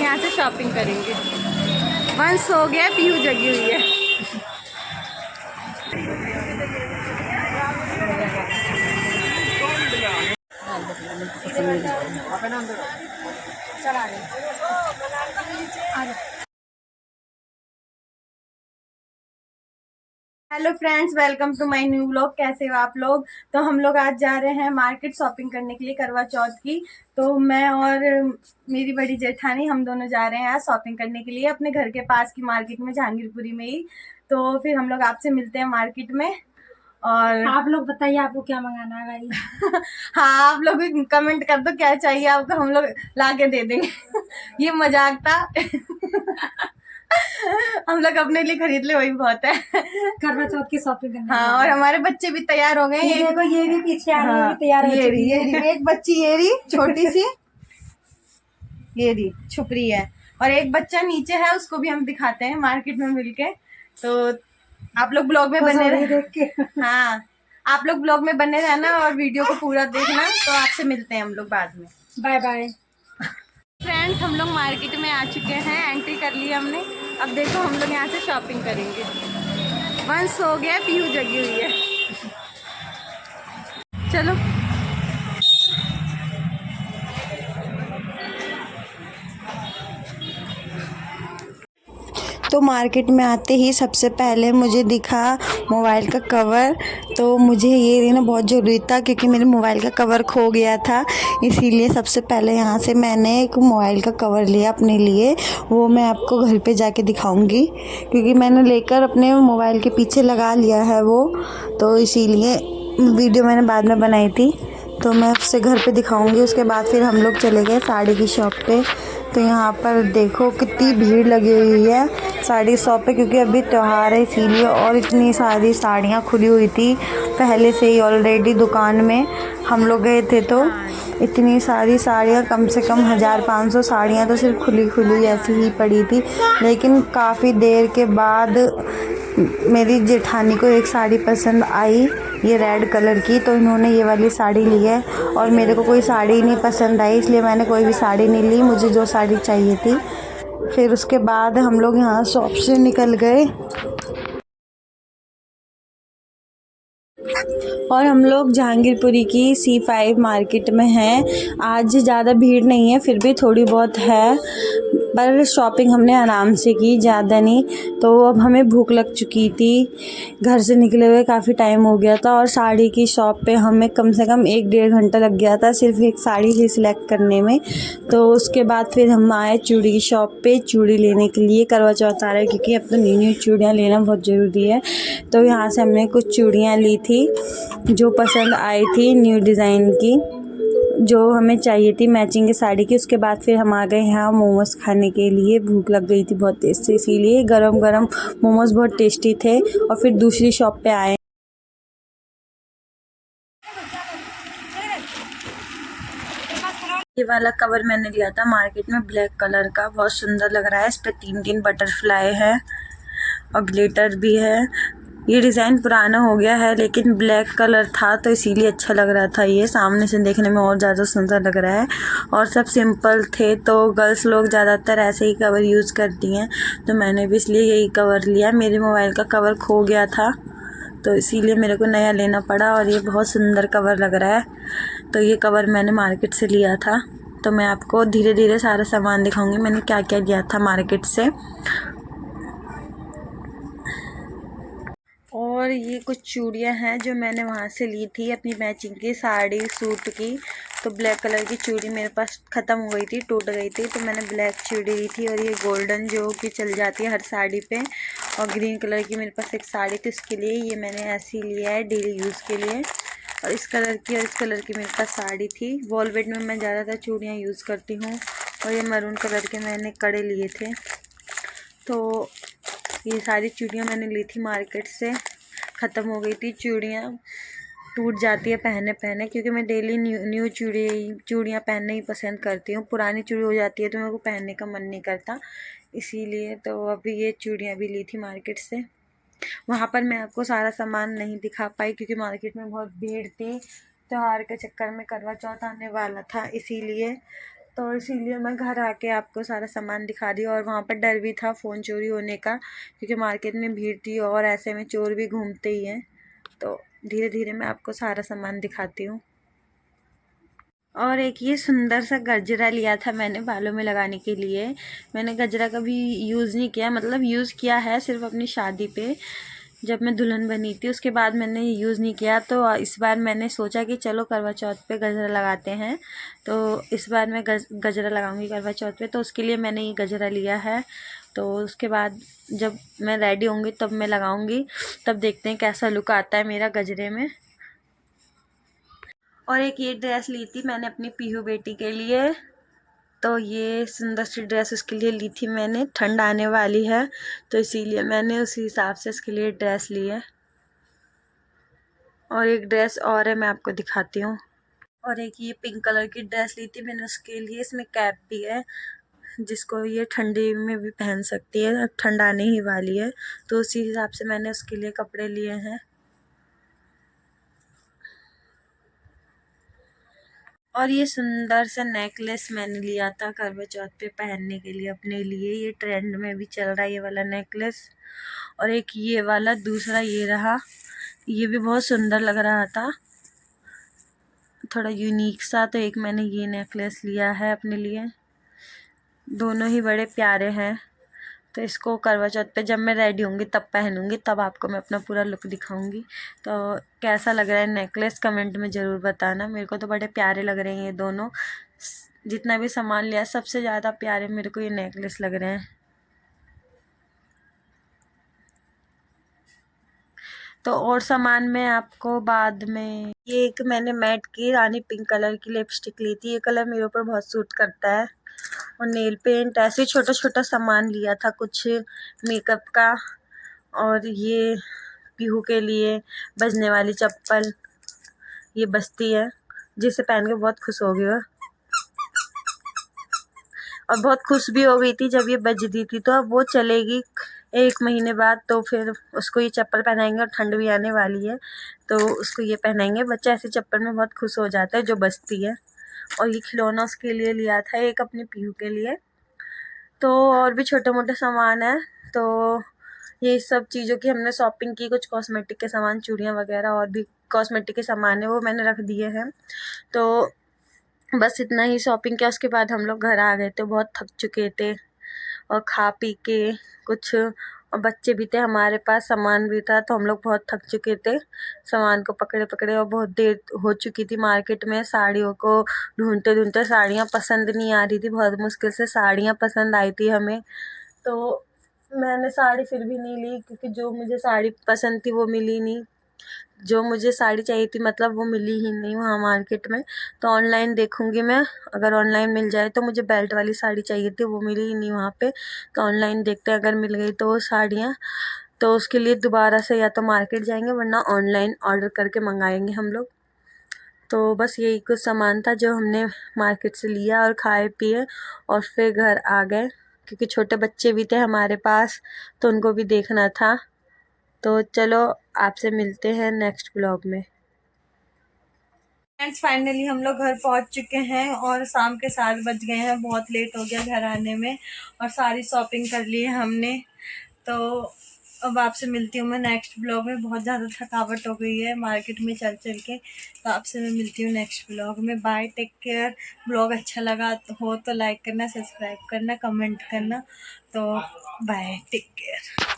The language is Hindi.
यहाँ से शॉपिंग करेंगे। वंश हो गया, पीहू जगी हुई है। Hello friends, welcome to my new vlog. कैसे हो आप लोग? तो हम लोग आज जा रहे हैं मार्केट शॉपिंग करने के लिए करवा चौथ की। तो मैं और मेरी बड़ी जेठानी हम दोनों जा रहे हैं आज शॉपिंग करने के लिए अपने घर के पास की मार्केट में, जहांगीरपुरी में ही। तो फिर हम लोग आपसे मिलते हैं मार्केट में। और आप लोग बताइए आपको क्या मंगाना है भाई। हाँ, आप लोग भी कमेंट कर दो क्या चाहिए आपको, हम लोग ला के दे देंगे। ये मजाक था। हम लोग अपने लिए खरीद ले, वही बहुत है। करवा चौथ की शॉपिंग करने। हाँ, और हमारे बच्चे भी तैयार हो गए। ये देखो, ये भी पीछे आ रही है, हाँ, ये भी तैयार हो ये चुकी है। रही एक बच्ची, ये रही छोटी सी, ये रही छुप रही है। और एक बच्चा नीचे है, उसको भी हम दिखाते हैं मार्केट में मिलके। तो आप लोग ब्लॉग में बने रहे। हाँ, आप लोग ब्लॉग में बने रहना और वीडियो को पूरा देखना। तो आपसे मिलते हैं हम लोग बाद में। Bye bye. फ्रेंड्स, हम लोग मार्केट में आ चुके हैं, एंट्री कर ली हमने। अब देखो हम लोग यहाँ से शॉपिंग करेंगे। वंश हो गया, पीहू जगी हुई है। चलो। तो मार्केट में आते ही सबसे पहले मुझे दिखा मोबाइल का कवर। तो मुझे ये लेना बहुत ज़रूरी था क्योंकि मेरे मोबाइल का कवर खो गया था। इसीलिए सबसे पहले यहाँ से मैंने एक मोबाइल का कवर लिया अपने लिए। वो मैं आपको घर पे जाके दिखाऊंगी क्योंकि मैंने लेकर अपने मोबाइल के पीछे लगा लिया है वो। तो इसीलिए वीडियो मैंने बाद में बनाई थी, तो मैं उससे घर पे दिखाऊंगी। उसके बाद फिर हम लोग चले गए साड़ी की शॉप पे। तो यहाँ पर देखो कितनी भीड़ लगी हुई है साड़ी शॉप पे, क्योंकि अभी त्यौहार है इसीलिए। और इतनी सारी साड़ियाँ खुली हुई थी पहले से ही ऑलरेडी दुकान में। हम लोग गए थे तो इतनी सारी साड़ियाँ, कम से कम 1500 साड़ियाँ तो सिर्फ खुली ऐसी ही पड़ी थी। लेकिन काफ़ी देर के बाद मेरी जेठानी को एक साड़ी पसंद आई, ये रेड कलर की। तो इन्होंने ये वाली साड़ी ली है और मेरे को कोई साड़ी नहीं पसंद आई, इसलिए मैंने कोई भी साड़ी नहीं ली। मुझे जो साड़ी चाहिए थी। फिर उसके बाद हम लोग यहाँ शॉप से निकल गए और हम लोग जहांगीरपुरी की C5 मार्केट में हैं। आज ज़्यादा भीड़ नहीं है, फिर भी थोड़ी बहुत है, पर शॉपिंग हमने आराम से की, ज़्यादा नहीं। तो अब हमें भूख लग चुकी थी, घर से निकले हुए काफ़ी टाइम हो गया था। और साड़ी की शॉप पे हमें कम से कम 1-1.5 घंटा लग गया था सिर्फ एक साड़ी ही सिलेक्ट करने में। तो उसके बाद फिर हम आए चूड़ी की शॉप पे चूड़ी लेने के लिए। करवा चौथ आ रहा है क्योंकि अब तो न्यू चूड़ियाँ लेना बहुत ज़रूरी है। तो यहाँ से हमने कुछ चूड़ियाँ ली थी जो पसंद आई थी, न्यू डिज़ाइन की, जो हमें चाहिए थी मैचिंग की साड़ी की। उसके बाद फिर हम आ गए यहाँ मोमोज़ खाने के लिए। भूख लग गई थी बहुत तेज़ से, इसीलिए गरम गरम मोमोज़ बहुत टेस्टी थे। और फिर दूसरी शॉप पे आए। ये वाला कवर मैंने लिया था मार्केट में, ब्लैक कलर का, बहुत सुंदर लग रहा है। इस पर 3-3 बटरफ्लाई है और ग्लिटर भी है। ये डिज़ाइन पुराना हो गया है लेकिन ब्लैक कलर था तो इसीलिए अच्छा लग रहा था। ये सामने से देखने में और ज़्यादा सुंदर लग रहा है। और सब सिंपल थे, तो गर्ल्स लोग ज़्यादातर ऐसे ही कवर यूज़ करती हैं, तो मैंने भी इसलिए यही कवर लिया। मेरे मोबाइल का कवर खो गया था तो इसीलिए मेरे को नया लेना पड़ा। और ये बहुत सुंदर कवर लग रहा है। तो ये कवर मैंने मार्केट से लिया था। तो मैं आपको धीरे धीरे सारा सामान दिखाऊंगी मैंने क्या क्या लिया था मार्केट से। और ये कुछ चूड़ियाँ हैं जो मैंने वहाँ से ली थी अपनी मैचिंग की साड़ी सूट की। तो ब्लैक कलर की चूड़ी मेरे पास ख़त्म हो गई थी, टूट गई थी, तो मैंने ब्लैक चूड़ी ली थी। और ये गोल्डन जो कि चल जाती है हर साड़ी पे। और ग्रीन कलर की मेरे पास एक साड़ी थी, उसके लिए ये मैंने ऐसी लिया है डेली यूज़ के लिए। और इस कलर की और इस कलर की मेरे पास साड़ी थी। वॉलवेट में मैं ज़्यादातर चूड़ियाँ यूज़ करती हूँ। और ये मैरून कलर के मैंने कड़े लिए थे। तो ये सारी चूड़ियाँ मैंने ली थी मार्केट से, ख़त्म हो गई थी। चूड़ियाँ टूट जाती है पहने पहने, क्योंकि मैं डेली न्यू चूड़ियाँ पहनना ही पसंद करती हूँ। पुरानी चूड़ी हो जाती है तो मेरे को पहनने का मन नहीं करता, इसीलिए तो अभी ये चूड़ियाँ भी ली थी मार्केट से। वहाँ पर मैं आपको सारा सामान नहीं दिखा पाई क्योंकि मार्केट में बहुत भीड़ थी। त्यौहार के चक्कर में करवा चौथ आने वाला था इसीलिए। तो इसीलिए मैं घर आके आपको सारा सामान दिखा दी। और वहाँ पर डर भी था फ़ोन चोरी होने का, क्योंकि मार्केट में भीड़ थी और ऐसे में चोर भी घूमते ही हैं। तो धीरे धीरे मैं आपको सारा सामान दिखाती हूँ। और एक ये सुंदर सा गजरा लिया था मैंने बालों में लगाने के लिए। मैंने गजरा कभी यूज़ नहीं किया, मतलब यूज़ किया है सिर्फ अपनी शादी पे, जब मैं दुल्हन बनी थी, उसके बाद मैंने यूज़ नहीं किया। तो इस बार मैंने सोचा कि चलो करवा चौथ पे गजरा लगाते हैं, तो इस बार मैं गजरा लगाऊंगी करवा चौथ पे। तो उसके लिए मैंने ये गजरा लिया है। तो उसके बाद जब मैं रेडी होंगी तब मैं लगाऊंगी, तब देखते हैं कैसा लुक आता है मेरा गजरे में। और एक ये ड्रेस ली थी मैंने अपनी पीहू बेटी के लिए। तो ये सुंदर सी ड्रेस उसके लिए ली थी मैंने, ठंड आने वाली है तो इसीलिए मैंने उसी हिसाब से इसके लिए ड्रेस ली है। और एक ड्रेस और है, मैं आपको दिखाती हूँ। और एक ये पिंक कलर की ड्रेस ली थी मैंने उसके लिए, इसमें कैप भी है जिसको ये ठंडी में भी पहन सकती है, ठंड आने ही वाली है तो उसी हिसाब से मैंने उसके लिए कपड़े लिए हैं। और ये सुंदर सा नेकलेस मैंने लिया था करवा चौथ पे पहनने के लिए अपने लिए, ये ट्रेंड में भी चल रहा है ये वाला नेकलेस। और एक ये वाला दूसरा ये रहा, ये भी बहुत सुंदर लग रहा था, थोड़ा यूनिक सा। तो एक मैंने ये नेकलेस लिया है अपने लिए, दोनों ही बड़े प्यारे हैं। तो इसको करवा चौथ पे जब मैं रेडी होंगी तब पहनूंगी, तब आपको मैं अपना पूरा लुक दिखाऊंगी। तो कैसा लग रहा है नेकलेस कमेंट में ज़रूर बताना। मेरे को तो बड़े प्यारे लग रहे हैं ये दोनों, जितना भी सामान लिया सबसे ज़्यादा प्यारे मेरे को ये नेकलेस लग रहे हैं। तो और सामान में आपको बाद में, ये एक मैंने मैट की रानी पिंक कलर की लिपस्टिक ली थी, ये कलर मेरे ऊपर बहुत सूट करता है। और नेल पेंट, ऐसे छोटा छोटा सामान लिया था कुछ मेकअप का। और ये पीहू के लिए बजने वाली चप्पल, ये बजती है जिसे पहन के बहुत खुश हो गई वह, और बहुत खुश भी हो गई थी जब ये बजती थी। तो अब वो चलेगी 1 महीने बाद, तो फिर उसको ये चप्पल पहनाएंगे। और ठंड भी आने वाली है तो उसको ये पहनाएंगे। बच्चा ऐसी चप्पल में बहुत खुश हो जाता है जो बजती है। और ये खिलौना उसके लिए लिया था एक अपने पीहू के लिए। तो और भी छोटे मोटे सामान है। तो ये सब चीज़ों की हमने शॉपिंग की, कुछ कॉस्मेटिक के सामान, चूड़ियाँ वगैरह और भी कॉस्मेटिक के सामान है वो मैंने रख दिए हैं। तो बस इतना ही शॉपिंग किया, उसके बाद हम लोग घर आ गए थे, बहुत थक चुके थे। और खा पी के कुछ, और बच्चे भी थे हमारे पास, सामान भी था, तो हम लोग बहुत थक चुके थे सामान को पकड़े पकड़े। और बहुत देर हो चुकी थी मार्केट में, साड़ियों को ढूंढते ढूंढते, साड़ियाँ पसंद नहीं आ रही थी, बहुत मुश्किल से साड़ियाँ पसंद आई थी हमें। तो मैंने साड़ी फिर भी नहीं ली, क्योंकि जो मुझे साड़ी पसंद थी वो मिली नहीं, जो मुझे साड़ी चाहिए थी मतलब वो मिली ही नहीं वहाँ मार्केट में। तो ऑनलाइन देखूँगी मैं, अगर ऑनलाइन मिल जाए तो। मुझे बेल्ट वाली साड़ी चाहिए थी, वो मिली ही नहीं वहाँ पे। तो ऑनलाइन देखते हैं, अगर मिल गई तो वो साड़ियाँ, तो उसके लिए दोबारा से या तो मार्केट जाएंगे वरना ऑनलाइन ऑर्डर करके मंगाएंगे हम लोग। तो बस यही कुछ सामान था जो हमने मार्केट से लिया और खाए पिए और फिर घर आ गए, क्योंकि छोटे बच्चे भी थे हमारे पास तो उनको भी देखना था। तो चलो आपसे मिलते हैं नेक्स्ट ब्लॉग में। फ्रेंड्स फाइनली हम लोग घर पहुंच चुके हैं और शाम के 7 बज गए हैं, बहुत लेट हो गया घर आने में। और सारी शॉपिंग कर ली है हमने। तो अब आपसे मिलती हूँ मैं नेक्स्ट ब्लॉग में। बहुत ज़्यादा थकावट हो गई है मार्केट में चल चल के। तो आपसे मैं मिलती हूँ नेक्स्ट ब्लॉग में। Bye, take care. ब्लॉग अच्छा लगा हो तो लाइक करना, सब्सक्राइब करना, कमेंट करना। तो बाय, टेक केयर।